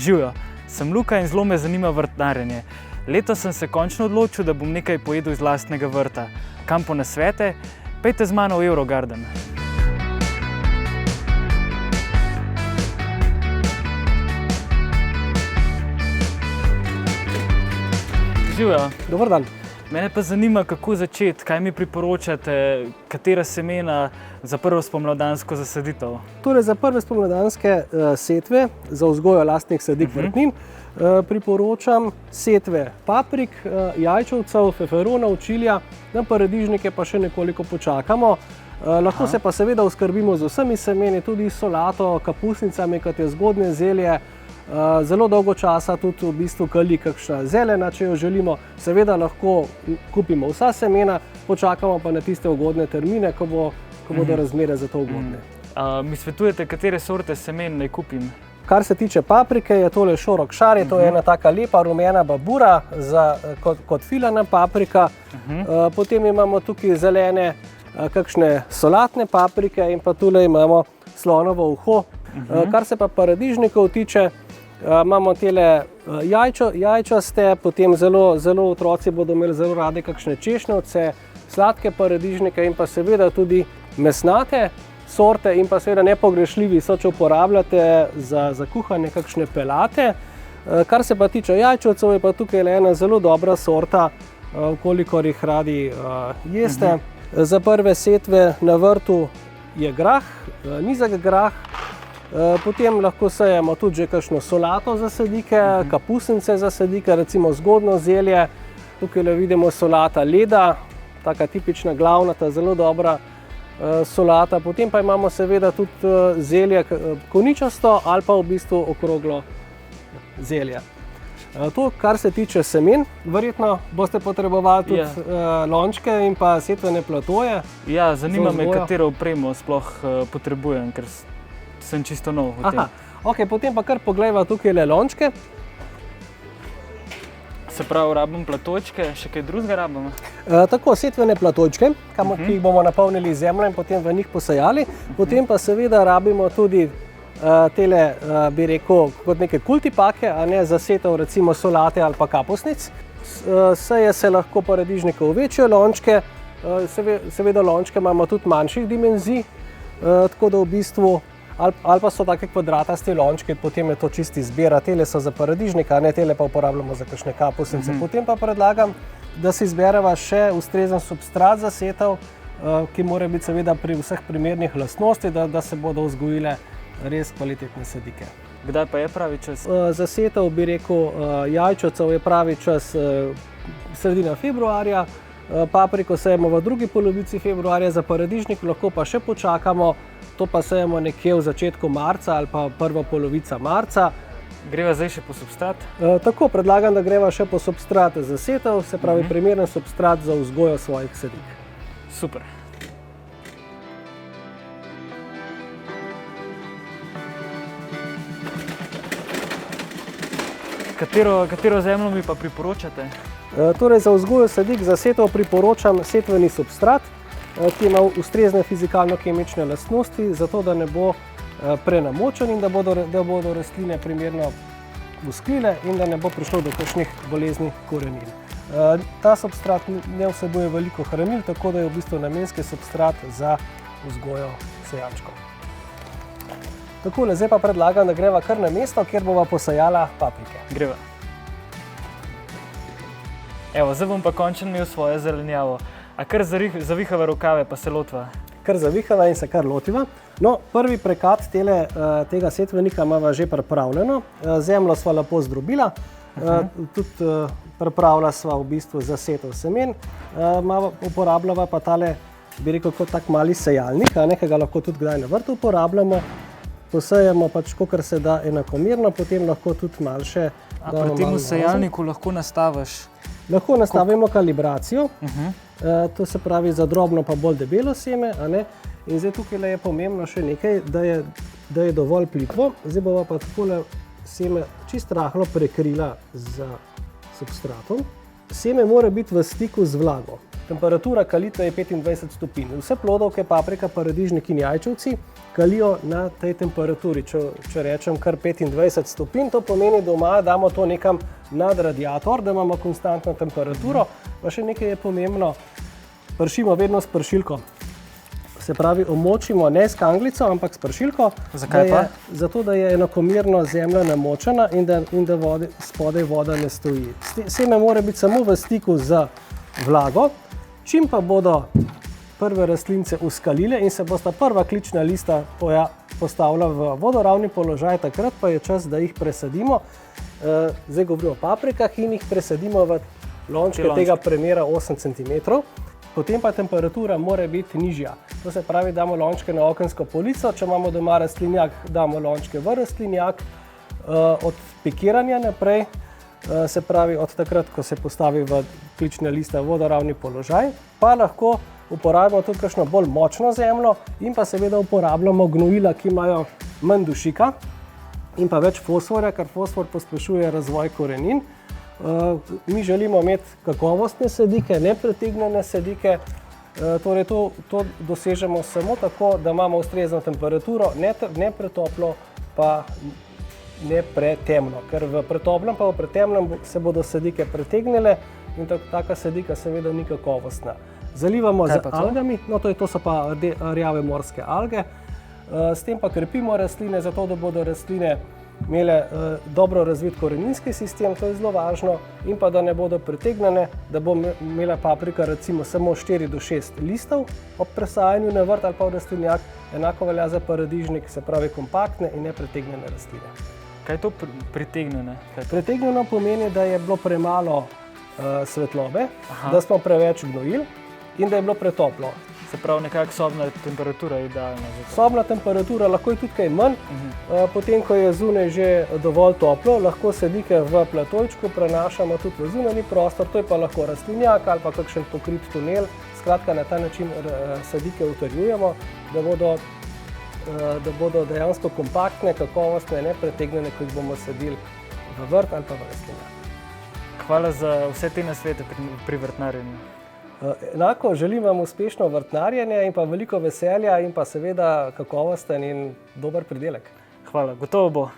Živjo, sem Luka in zelo me zanima vrtnarjenje. Letos sem se končno odločil, da bom nekaj pojedel iz lastnega vrta. Kam po nasvete? Pejte z mano v Eurogarden. Živjo. Dober dan. Mene pa zanima, kako začeti, kaj mi priporočate, katera semena za prvo spomladansko zasaditev? Torej, za prve spomladanske setve, za vzgojo lastnih sadik vrtnin, priporočam setve paprik, jajčevcev, feferonov, čilija, na paradižnike pa še nekoliko počakamo. Lahko se pa seveda oskrbimo z vsemi semeni, tudi s solato, kapusnicami, kot je zgodnje zelje. Zelo dolgo časa tudi v bistvu kali kakšna zelena, če jo želimo. Seveda lahko kupimo vsa semena, počakamo pa na tiste ugodne termine, ko bodo razmere za to ugodne. Mi svetujete, katere sorte semen naj kupim? Kar se tiče paprike, je tole Shorrock Shari, to je ena taka lepa rumena babura kot filana paprika. Potem imamo tukaj zelene kakšne solatne paprike in pa tule imamo slonovo uho. Kar se pa paradižnikov tiče, imamo tele jajčaste, potem zelo otroci bodo imeli zelo radi kakšne češnjevce, sladke paradižnike in pa seveda tudi mesnate sorte in pa seveda nepogrešljivi so, če uporabljate za kuhanje kakšne pelate. Kar se pa tiče jajčevcev, je pa tukaj ena zelo dobra sorta, kolikor jih radi jeste. Za prve setve na vrtu je grah, nizek grah. Potem lahko sejemo tudi že kakšno solato za sadike, kapusnice za sadike, recimo zgodno zelje. Tukaj vidimo solata leda, taka tipična glavnata, zelo dobra solata. Potem pa imamo seveda tudi zelje koničasto ali pa v bistvu okroglo zelje. To, kar se tiče semen, verjetno boste potrebovali tudi lončke in pa setvene platoje. Ja, zanima me, katero opremo sploh potrebujem, ker sem čisto nov v tem. Ok, potem pa kar poglejva tukaj le lončke. Se pravi, rabim platojčke, še kaj drugega rabim? Tako, setvene platojčke, ki jih bomo napolnili zemljo in potem v njih posejali. Potem pa seveda rabimo tudi tele, bi rekel, kot neke kultipake, a ne za setev recimo solate ali pa kapusnic. Seje se lahko paradižnikov v večje lončke, seveda lončke imamo tudi manjših dimenzij, tako da v bistvu ali pa so take kvadratasti lončki, potem je to čisti izbira. Tele so za paradižnika, ne, tele pa uporabljamo za kakšne kapusnice. Potem pa predlagam, da si izbereva še ustrezen substrat za setev, ki mora biti seveda pri vseh primernih lastnosti, da se bodo vzgojile res kvalitetne sadike. Kdaj pa je pravi čas? Za setev bi rekel jajčevcev je pravi čas sredina februarja, papriko sejemo v drugi polovici februarja, za paradižnik lahko pa še počakamo, to pa sejemo nekje v začetku marca ali pa prva polovica marca. Greva zdaj še po substrat? Tako, predlagam, da greva še po substrat za setev, se pravi primeren substrat za vzgojo svojih sadik. Super. Katero zemljo mi pa priporočate? Torej, za vzgojo sadik za setev priporočam setveni substrat, ki ima ustrezne fizikalno-kemične lastnosti, zato da ne bo prenamočen in da bodo rastline primerno vzklile in da ne bo prišlo do kakšnih bolezni korenin. Ta substrat ne vsebuje veliko hranil, tako da je v bistvu namenski substrat za vzgojo sejančkov. Takole, zdaj pa predlagam, da greva kar na mesto, kjer bova posejala paprike. Greva. Evo, zdaj bom pa končno imel svojo zelenjavo. A kar zavihava rokave pa se lotva? Kar zavihava in se kar lotiva. No, prvi prekat tega setvenika imava že pripravljeno. Zemljo sva lepo zdrobila, tudi pripravila sva v bistvu za setev semen. Uporabljava pa tale, bi rekel, kot tak mali sejalnik, ki ga lahko tudi kdaj na vrtu uporabljamo. Posejemo pač, kakor se da enakomerno, potem lahko tudi malše. A pri temu sejalniku lahko nastaviš? Lahko nastavimo kalibracijo, to se pravi za drobno pa bolj debelo seme, a ne? In zdaj tukaj je pomembno še nekaj, da je dovolj plitvo. Zdaj bova pa takole seme čisto rahlo prekrila z substratom. Seme mora biti v stiku z vlago. temperatura kalitve je 25 stopinj. Vse plodovke, paprika, paradižnik in jajčevci kalijo na tej temperaturi. Če rečem kar 25 stopinj, to pomeni, doma damo to nekam nad radiator, da imamo konstantno temperaturo. Pa še nekaj je pomembno, pršimo vedno s pršilko. Se pravi, omočimo ne s kanglico, ampak s pršilko. Zakaj pa? Zato, da je enakomerno zemlja namočena in da spodaj voda ne stoji. Seme mora biti samo v stiku z vlago, čim pa bodo prve rastlince uskalile in se bosta prva klična lista postavila v vodoravni položaj, takrat pa je čas, da jih presadimo. Zdaj govorimo o paprikah in jih presadimo v lončke tega premera 8 cm. Potem pa temperatura mora biti nižja. To se pravi, damo lončke na okensko polico, če imamo doma rastlinjak, damo lončke v rastlinjak. Od pikiranja naprej, se pravi od takrat, ko se postavi v klične liste vodoravni položaj, pa lahko uporabimo tudi kakšno bolj močno zemljo in pa seveda uporabljamo gnojila, ki imajo manj dušika in pa več fosforja, ker fosfor pospešuje razvoj korenin. Mi želimo imeti kakovostne sadike, nepretegnjene sadike, torej to dosežemo samo tako, da imamo ustrezno temperaturo, ne pretoplo, pa ne pretemno, ker v pretoplem pa v pretemnem se bodo sadike pretegnile in taka sadika seveda ni kakovostna. Zalivamo z algami, to so pa rjave morske alge, s tem pa krepimo rastline, zato da bodo rastline imele dobro razvit koreninski sistem, to je zelo važno, in pa da ne bodo pretegnjene, da bo imela paprika recimo samo 4 do 6 listov ob presajanju na vrt ali pa v rastlinjak, enako velja za paradižnik, se pravi kompaktne in nepretegnjene rastline. Kaj je to pritegnjene? Pritegnjeno pomeni, da je bilo premalo svetlobe, da smo preveč gnojili in da je bilo pretoplo. Se pravi, nekako sobna temperatura je idealna za to. Sobna temperatura, lahko je tudi kaj manj. Potem, ko je zunaj že dovolj toplo, lahko sadike v platojčku prenašamo tudi v zunanji prostor, to je pa lahko rastlinjak ali pa kakšen pokrit tunel. Skratka, na ta način sadike utrjujemo, da bodo dejansko kompaktne, kakovostne, nepretegnjene, ko jih bomo sadili v vrt ali pa v rastlinjak. Hvala za vse te nasvete pri vrtnarjenju. Enako želim vam uspešno vrtnarjenje in pa veliko veselja in pa seveda kakovosten in dober pridelek. Hvala, gotovo bo.